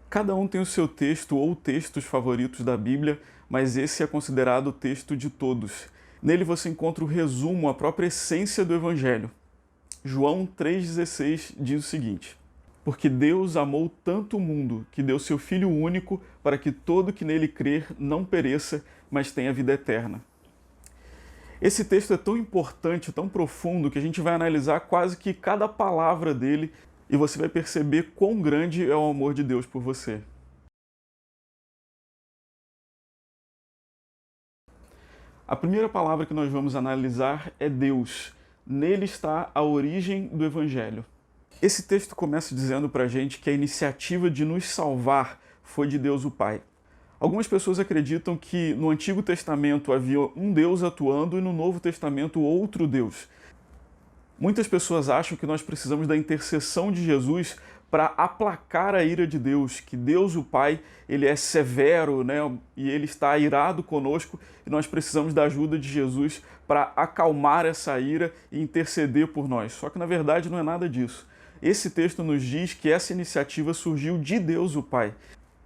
Cada um tem o seu texto ou textos favoritos da Bíblia, mas esse é considerado o texto de todos. Nele você encontra o resumo, a própria essência do Evangelho. João 3,16 diz o seguinte: Porque Deus amou tanto o mundo, que deu seu Filho único, para que todo que nele crer não pereça, mas tenha vida eterna. Esse texto é tão importante, tão profundo, que a gente vai analisar quase que cada palavra dele e você vai perceber quão grande é o amor de Deus por você. A primeira palavra que nós vamos analisar é Deus. Nele está a origem do Evangelho. Esse texto começa dizendo pra gente que a iniciativa de nos salvar foi de Deus o Pai. Algumas pessoas acreditam que no Antigo Testamento havia um Deus atuando e no Novo Testamento outro Deus. Muitas pessoas acham que nós precisamos da intercessão de Jesus para aplacar a ira de Deus, que Deus o Pai, ele é severo, né? E ele está irado conosco e nós precisamos da ajuda de Jesus para acalmar essa ira e interceder por nós. Só que na verdade não é nada disso. Esse texto nos diz que essa iniciativa surgiu de Deus o Pai.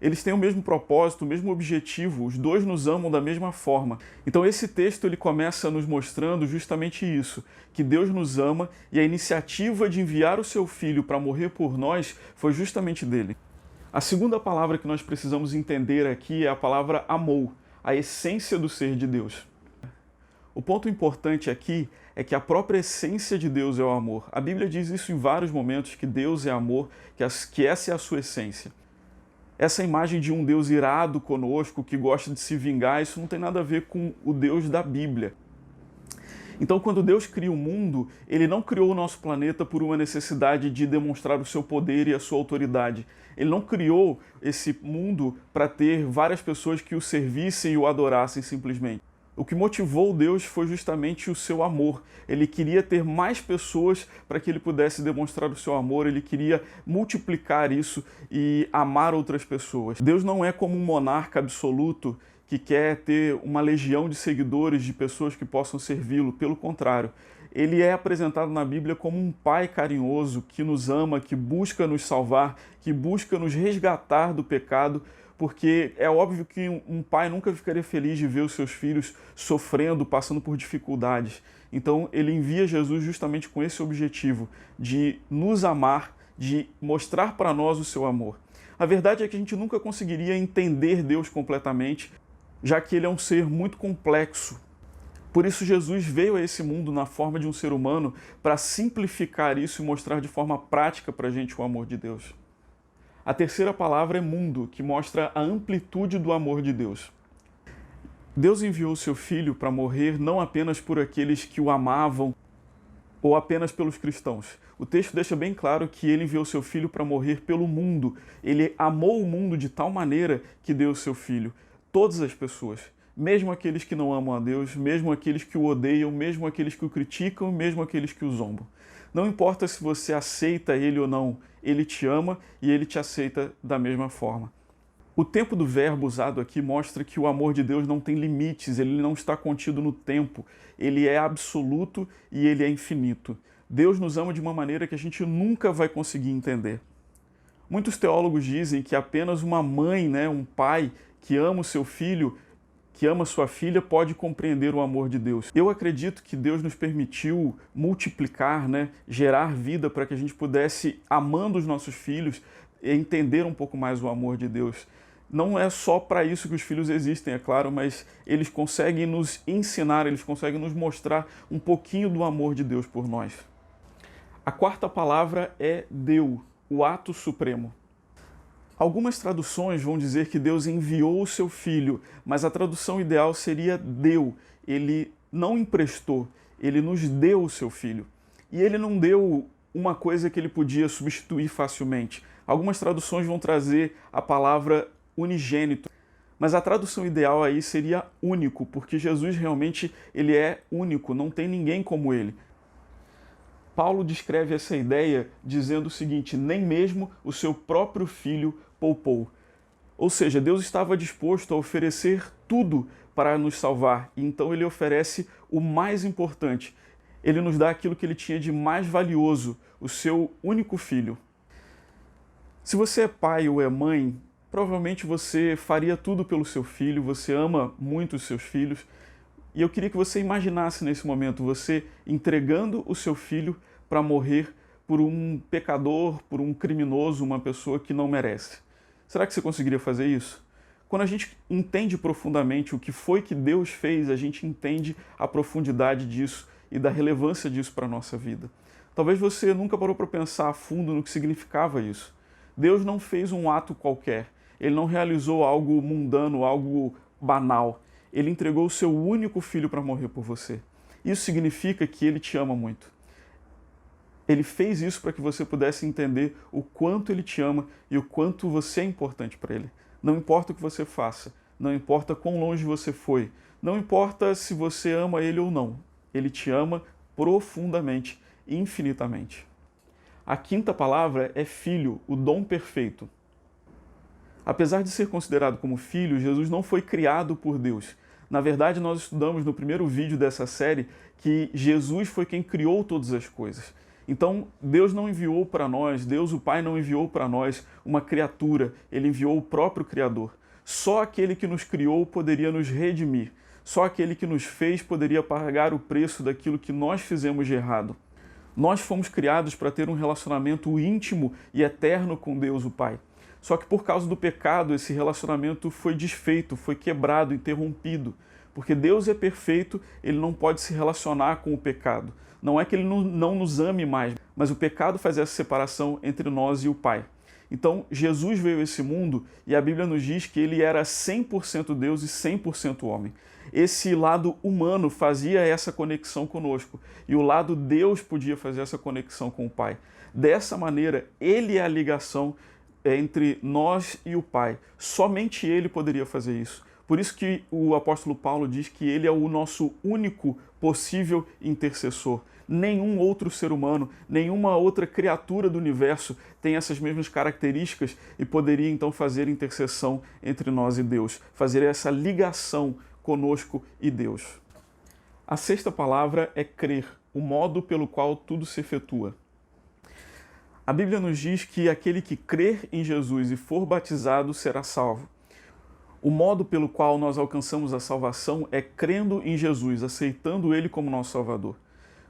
Eles têm o mesmo propósito, o mesmo objetivo, os dois nos amam da mesma forma. Então esse texto ele começa nos mostrando justamente isso, que Deus nos ama e a iniciativa de enviar o seu Filho para morrer por nós foi justamente dele. A segunda palavra que nós precisamos entender aqui é a palavra amor, a essência do ser de Deus. O ponto importante aqui é que a própria essência de Deus é o amor. A Bíblia diz isso em vários momentos, que Deus é amor, que essa é a sua essência. Essa imagem de um Deus irado conosco, que gosta de se vingar, isso não tem nada a ver com o Deus da Bíblia. Então, quando Deus cria o mundo, ele não criou o nosso planeta por uma necessidade de demonstrar o seu poder e a sua autoridade. Ele não criou esse mundo para ter várias pessoas que o servissem e o adorassem simplesmente. O que motivou Deus foi justamente o seu amor. Ele queria ter mais pessoas para que ele pudesse demonstrar o seu amor, ele queria multiplicar isso e amar outras pessoas. Deus não é como um monarca absoluto que quer ter uma legião de seguidores, de pessoas que possam servi-lo. Pelo contrário, ele é apresentado na Bíblia como um pai carinhoso que nos ama, que busca nos salvar, que busca nos resgatar do pecado, porque é óbvio que um pai nunca ficaria feliz de ver os seus filhos sofrendo, passando por dificuldades. Então ele envia Jesus justamente com esse objetivo, de nos amar, de mostrar para nós o seu amor. A verdade é que a gente nunca conseguiria entender Deus completamente, já que ele é um ser muito complexo. Por isso Jesus veio a esse mundo na forma de um ser humano para simplificar isso e mostrar de forma prática para a gente o amor de Deus. A terceira palavra é mundo, que mostra a amplitude do amor de Deus. Deus enviou o seu Filho para morrer não apenas por aqueles que o amavam ou apenas pelos cristãos. O texto deixa bem claro que ele enviou o seu Filho para morrer pelo mundo. Ele amou o mundo de tal maneira que deu o seu Filho. Todas as pessoas, mesmo aqueles que não amam a Deus, mesmo aqueles que o odeiam, mesmo aqueles que o criticam, mesmo aqueles que o zombam. Não importa se você aceita ele ou não, ele te ama e ele te aceita da mesma forma. O tempo do verbo usado aqui mostra que o amor de Deus não tem limites, ele não está contido no tempo, ele é absoluto e ele é infinito. Deus nos ama de uma maneira que a gente nunca vai conseguir entender. Muitos teólogos dizem que apenas uma mãe, um pai que ama o seu filho, que ama sua filha, pode compreender o amor de Deus. Eu acredito que Deus nos permitiu multiplicar, gerar vida para que a gente pudesse, amando os nossos filhos, entender um pouco mais o amor de Deus. Não é só para isso que os filhos existem, é claro, mas eles conseguem nos ensinar, eles conseguem nos mostrar um pouquinho do amor de Deus por nós. A quarta palavra é deu, o ato supremo. Algumas traduções vão dizer que Deus enviou o seu Filho, mas a tradução ideal seria deu. Ele não emprestou, ele nos deu o seu Filho. E ele não deu uma coisa que ele podia substituir facilmente. Algumas traduções vão trazer a palavra unigênito, mas a tradução ideal aí seria único, porque Jesus realmente ele é único, não tem ninguém como ele. Paulo descreve essa ideia dizendo o seguinte: nem mesmo o seu próprio Filho poupou. Ou seja, Deus estava disposto a oferecer tudo para nos salvar, e então ele oferece o mais importante. Ele nos dá aquilo que ele tinha de mais valioso, o seu único filho. Se você é pai ou é mãe, provavelmente você faria tudo pelo seu filho, você ama muito os seus filhos, e eu queria que você imaginasse nesse momento você entregando o seu filho para morrer por um pecador, por um criminoso, uma pessoa que não merece. Será que você conseguiria fazer isso? Quando a gente entende profundamente o que foi que Deus fez, a gente entende a profundidade disso e da relevância disso para a nossa vida. Talvez você nunca parou para pensar a fundo no que significava isso. Deus não fez um ato qualquer, Ele não realizou algo mundano, algo banal. Ele entregou o seu único filho para morrer por você. Isso significa que Ele te ama muito. Ele fez isso para que você pudesse entender o quanto Ele te ama e o quanto você é importante para Ele. Não importa o que você faça, não importa quão longe você foi, não importa se você ama Ele ou não, Ele te ama profundamente, infinitamente. A quinta palavra é filho, o dom perfeito. Apesar de ser considerado como filho, Jesus não foi criado por Deus. Na verdade, nós estudamos no primeiro vídeo dessa série que Jesus foi quem criou todas as coisas. Então, Deus não enviou para nós, Deus o Pai não enviou para nós uma criatura, Ele enviou o próprio Criador. Só aquele que nos criou poderia nos redimir. Só aquele que nos fez poderia pagar o preço daquilo que nós fizemos de errado. Nós fomos criados para ter um relacionamento íntimo e eterno com Deus o Pai. Só que por causa do pecado, esse relacionamento foi desfeito, foi quebrado, interrompido. Porque Deus é perfeito, Ele não pode se relacionar com o pecado. Não é que Ele não nos ame mais, mas o pecado faz essa separação entre nós e o Pai. Então, Jesus veio a esse mundo e a Bíblia nos diz que Ele era 100% Deus e 100% homem. Esse lado humano fazia essa conexão conosco e o lado Deus podia fazer essa conexão com o Pai. Dessa maneira, Ele é a ligação entre nós e o Pai. Somente Ele poderia fazer isso. Por isso que o apóstolo Paulo diz que Ele é o nosso único possível intercessor. Nenhum outro ser humano, nenhuma outra criatura do universo tem essas mesmas características e poderia então fazer intercessão entre nós e Deus, fazer essa ligação conosco e Deus. A sexta palavra é crer, o modo pelo qual tudo se efetua. A Bíblia nos diz que aquele que crer em Jesus e for batizado será salvo. O modo pelo qual nós alcançamos a salvação é crendo em Jesus, aceitando Ele como nosso Salvador.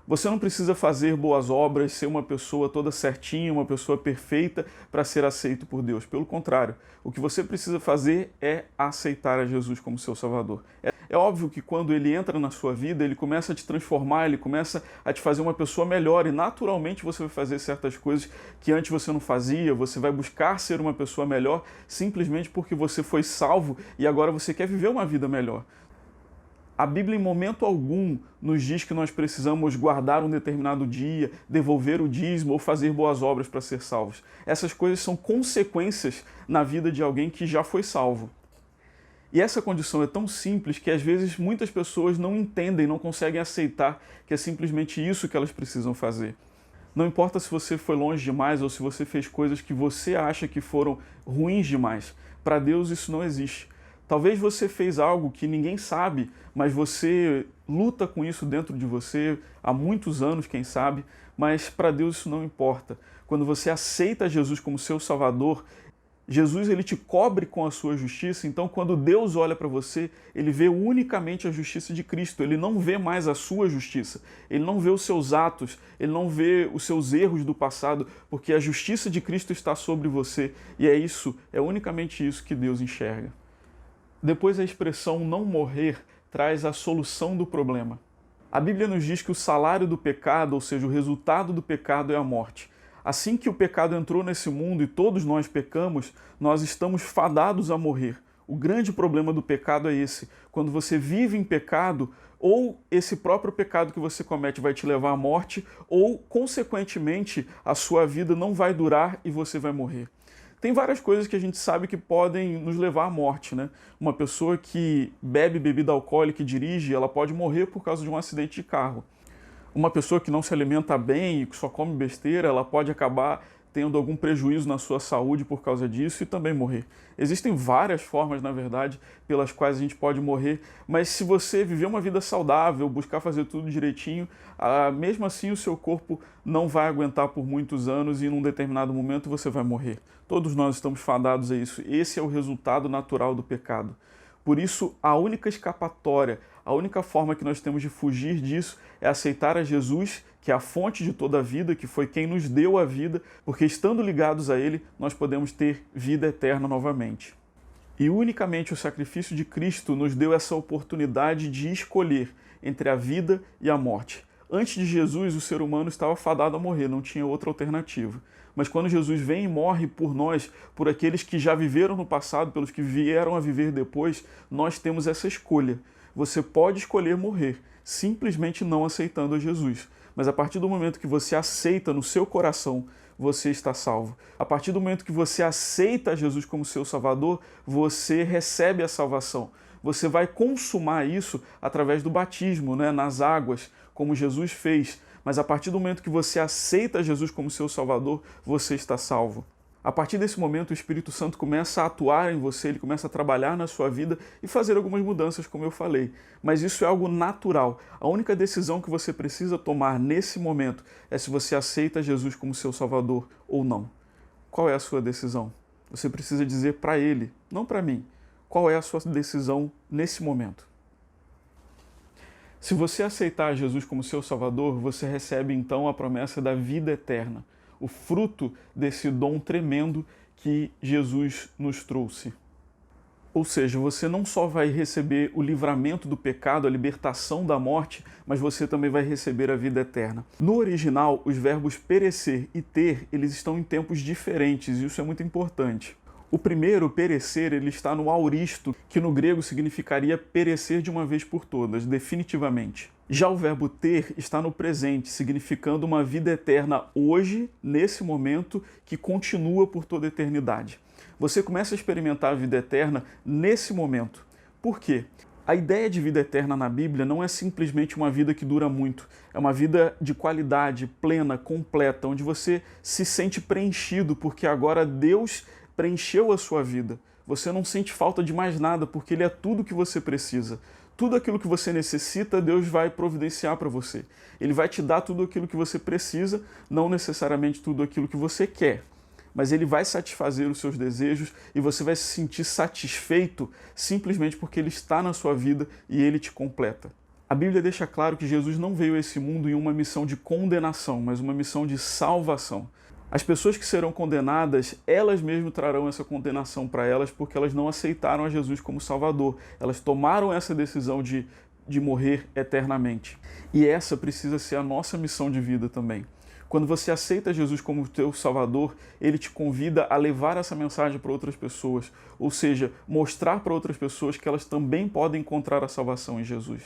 Você não precisa fazer boas obras, ser uma pessoa toda certinha, uma pessoa perfeita para ser aceito por Deus. Pelo contrário, o que você precisa fazer é aceitar a Jesus como seu Salvador. É óbvio que quando Ele entra na sua vida, Ele começa a te transformar, Ele começa a te fazer uma pessoa melhor e naturalmente você vai fazer certas coisas que antes você não fazia, você vai buscar ser uma pessoa melhor simplesmente porque você foi salvo e agora você quer viver uma vida melhor. A Bíblia em momento algum nos diz que nós precisamos guardar um determinado dia, devolver o dízimo ou fazer boas obras para ser salvos. Essas coisas são consequências na vida de alguém que já foi salvo. E essa condição é tão simples que às vezes muitas pessoas não entendem, não conseguem aceitar que é simplesmente isso que elas precisam fazer. Não importa se você foi longe demais ou se você fez coisas que você acha que foram ruins demais. Para Deus isso não existe. Talvez você fez algo que ninguém sabe, mas você luta com isso dentro de você há muitos anos, quem sabe, mas para Deus isso não importa. Quando você aceita Jesus como seu Salvador, Jesus ele te cobre com a sua justiça, então quando Deus olha para você, Ele vê unicamente a justiça de Cristo, Ele não vê mais a sua justiça, Ele não vê os seus atos, Ele não vê os seus erros do passado, porque a justiça de Cristo está sobre você, e é unicamente isso que Deus enxerga. Depois a expressão não morrer traz a solução do problema. A Bíblia nos diz que o salário do pecado, ou seja, o resultado do pecado é a morte. Assim que o pecado entrou nesse mundo e todos nós pecamos, nós estamos fadados a morrer. O grande problema do pecado é esse. Quando você vive em pecado, ou esse próprio pecado que você comete vai te levar à morte, ou, consequentemente, a sua vida não vai durar e você vai morrer. Tem várias coisas que a gente sabe que podem nos levar à morte, né? Uma pessoa que bebe bebida alcoólica e dirige, ela pode morrer por causa de um acidente de carro. Uma pessoa que não se alimenta bem e que só come besteira, ela pode acabar tendo algum prejuízo na sua saúde por causa disso e também morrer. Existem várias formas, na verdade, pelas quais a gente pode morrer, mas se você viver uma vida saudável, buscar fazer tudo direitinho, mesmo assim o seu corpo não vai aguentar por muitos anos e num determinado momento você vai morrer. Todos nós estamos fadados a isso. Esse é o resultado natural do pecado. Por isso, a única escapatória, a única forma que nós temos de fugir disso é aceitar a Jesus, que é a fonte de toda a vida, que foi quem nos deu a vida, porque estando ligados a Ele, nós podemos ter vida eterna novamente. E unicamente o sacrifício de Cristo nos deu essa oportunidade de escolher entre a vida e a morte. Antes de Jesus, o ser humano estava fadado a morrer, não tinha outra alternativa. Mas quando Jesus vem e morre por nós, por aqueles que já viveram no passado, pelos que vieram a viver depois, nós temos essa escolha. Você pode escolher morrer, simplesmente não aceitando a Jesus. Mas a partir do momento que você aceita no seu coração, você está salvo. A partir do momento que você aceita Jesus como seu Salvador, você recebe a salvação. Você vai consumar isso através do batismo, nas águas, como Jesus fez. Mas a partir do momento que você aceita Jesus como seu Salvador, você está salvo. A partir desse momento, o Espírito Santo começa a atuar em você, ele começa a trabalhar na sua vida e fazer algumas mudanças, como eu falei. Mas isso é algo natural. A única decisão que você precisa tomar nesse momento é se você aceita Jesus como seu Salvador ou não. Qual é a sua decisão? Você precisa dizer para ele, não para mim. Qual é a sua decisão nesse momento? Se você aceitar Jesus como seu Salvador, você recebe então a promessa da vida eterna, o fruto desse dom tremendo que Jesus nos trouxe. Ou seja, você não só vai receber o livramento do pecado, a libertação da morte, mas você também vai receber a vida eterna. No original, os verbos perecer e ter, eles estão em tempos diferentes, e isso é muito importante. O primeiro, perecer, ele está no auristo, que no grego significaria perecer de uma vez por todas, definitivamente. Já o verbo ter está no presente, significando uma vida eterna hoje, nesse momento, que continua por toda a eternidade. Você começa a experimentar a vida eterna nesse momento. Por quê? A ideia de vida eterna na Bíblia não é simplesmente uma vida que dura muito. É uma vida de qualidade, plena, completa, onde você se sente preenchido, porque agora Deus preencheu a sua vida. Você não sente falta de mais nada, porque Ele é tudo que você precisa. Tudo aquilo que você necessita, Deus vai providenciar para você. Ele vai te dar tudo aquilo que você precisa, não necessariamente tudo aquilo que você quer. Mas Ele vai satisfazer os seus desejos e você vai se sentir satisfeito simplesmente porque Ele está na sua vida e Ele te completa. A Bíblia deixa claro que Jesus não veio a esse mundo em uma missão de condenação, mas uma missão de salvação. As pessoas que serão condenadas, elas mesmas trarão essa condenação para elas porque elas não aceitaram a Jesus como Salvador. Elas tomaram essa decisão de morrer eternamente. E essa precisa ser a nossa missão de vida também. Quando você aceita Jesus como teu Salvador, Ele te convida a levar essa mensagem para outras pessoas. Ou seja, mostrar para outras pessoas que elas também podem encontrar a salvação em Jesus.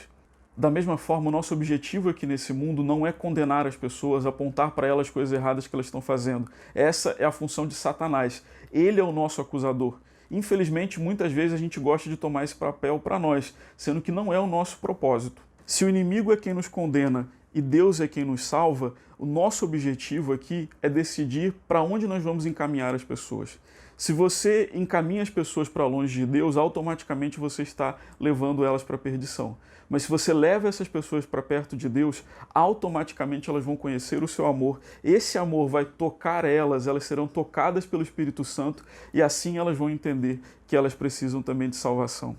Da mesma forma, o nosso objetivo aqui nesse mundo não é condenar as pessoas, apontar para elas coisas erradas que elas estão fazendo. Essa é a função de Satanás. Ele é o nosso acusador. Infelizmente, muitas vezes a gente gosta de tomar esse papel para nós, sendo que não é o nosso propósito. Se o inimigo é quem nos condena e Deus é quem nos salva, o nosso objetivo aqui é decidir para onde nós vamos encaminhar as pessoas. Se você encaminha as pessoas para longe de Deus, automaticamente você está levando elas para a perdição. Mas se você leva essas pessoas para perto de Deus, automaticamente elas vão conhecer o seu amor. Esse amor vai tocar elas, elas serão tocadas pelo Espírito Santo e assim elas vão entender que elas precisam também de salvação.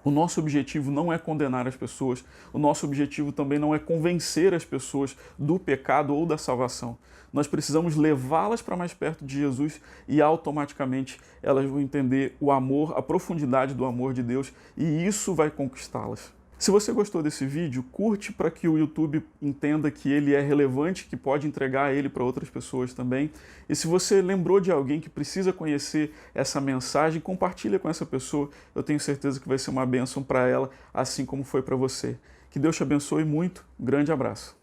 O nosso objetivo não é condenar as pessoas, o nosso objetivo também não é convencer as pessoas do pecado ou da salvação. Nós precisamos levá-las para mais perto de Jesus e automaticamente elas vão entender o amor, a profundidade do amor de Deus e isso vai conquistá-las. Se você gostou desse vídeo, curte para que o YouTube entenda que ele é relevante, que pode entregar ele para outras pessoas também. E se você lembrou de alguém que precisa conhecer essa mensagem, compartilha com essa pessoa. Eu tenho certeza que vai ser uma bênção para ela, assim como foi para você. Que Deus te abençoe muito. Um grande abraço.